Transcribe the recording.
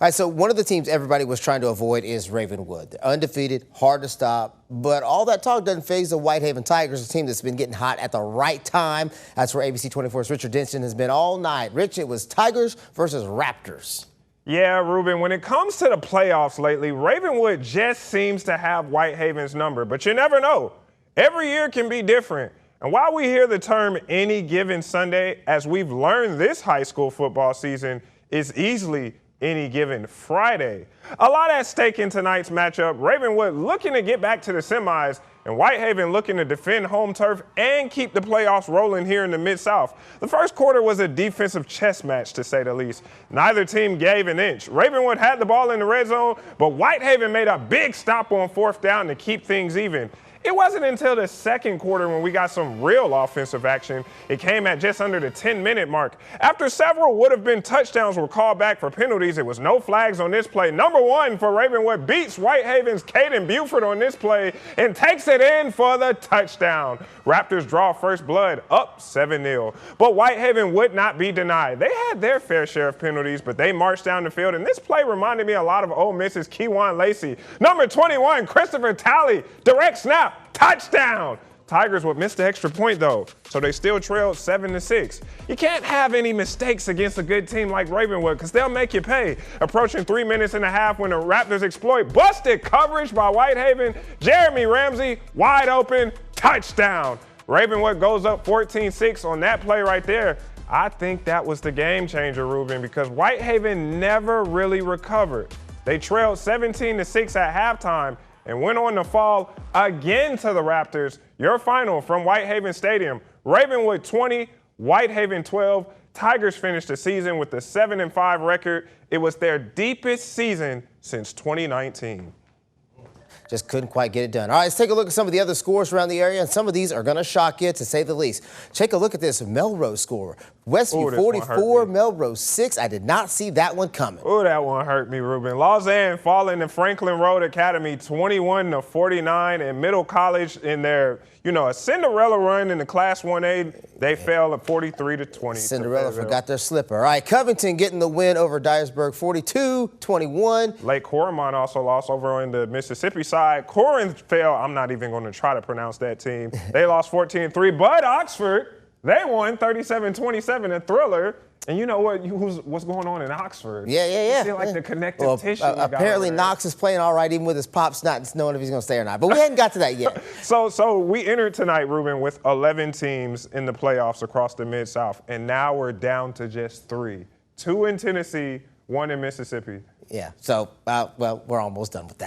All right, so one of the teams everybody was trying to avoid is Ravenwood. They're undefeated, hard to stop, but all that talk doesn't faze the Whitehaven Tigers, a team that's been getting hot at the right time. That's where ABC24's Richard Denson has been all night. Rich, it was Tigers versus Raptors. Yeah, Ruben, when it comes to the playoffs lately, Ravenwood just seems to have Whitehaven's number, but you never know. Every year can be different. And while we hear the term any given Sunday, as we've learned this high school football season, is easily any given Friday. A lot at stake in tonight's matchup. Ravenwood looking to get back to the semis, and Whitehaven looking to defend home turf and keep the playoffs rolling here in the Mid-South. The first quarter was a defensive chess match, to say the least. Neither team gave an inch. Ravenwood had the ball in the red zone, but Whitehaven made a big stop on fourth down to keep things even. It wasn't until the second quarter when we got some real offensive action. It came at just under the 10-minute mark. After several would-have-been touchdowns were called back for penalties, it was no flags on this play. Number one for Ravenwood beats Whitehaven's Caden Buford on this play and takes it in for the touchdown. Raptors draw first blood up 7-0. But Whitehaven would not be denied. They had their fair share of penalties, but they marched down the field, and this play reminded me a lot of Ole Miss's Kewan Lacey. Number 21, Christopher Talley, direct snap. Touchdown! Tigers would miss the extra point, though, so they still trailed 7-6. You can't have any mistakes against a good team like Ravenwood because they'll make you pay. Approaching 3 minutes and a half when the Raptors exploit busted coverage by Whitehaven. Jeremy Ramsey, wide open, touchdown. Ravenwood goes up 14-6 on that play right there. I think that was the game changer, Ruben, because Whitehaven never really recovered. They trailed 17-6 at halftime and went on to fall again to the Raptors. Your final from Whitehaven Stadium, Ravenwood 20, Whitehaven 12. Tigers finished the season with a 7-5 record. It was their deepest season since 2019. Just couldn't quite get it done. All right, let's take a look at some of the other scores around the area, and some of these are going to shock you, to say the least. Take a look at this Melrose score. Westview 44, Melrose 6. I did not see that one coming. Oh, that one hurt me, Ruben. Lausanne falling to Franklin Road Academy 21-49, and Middle College in their, a Cinderella run in the Class 1A, they fell at 43-20. Cinderella forgot their slipper. All right, Covington getting the win over Dyersburg 42-21. Lake Cormont also lost over on the Mississippi side. Corinth fell. I'm not even going to try to pronounce that team. They lost 14-3, but Oxford, they won 37-27, a thriller. And you know what's going on in Oxford? Yeah. You see, like, the connective tissue. Apparently Knox is playing all right, even with his pops not knowing if he's going to stay or not. But we hadn't got to that yet. So we entered tonight, Ruben, with 11 teams in the playoffs across the Mid-South. And now we're down to just 3. 2 in Tennessee, 1 in Mississippi. Yeah, so, well, we're almost done with that.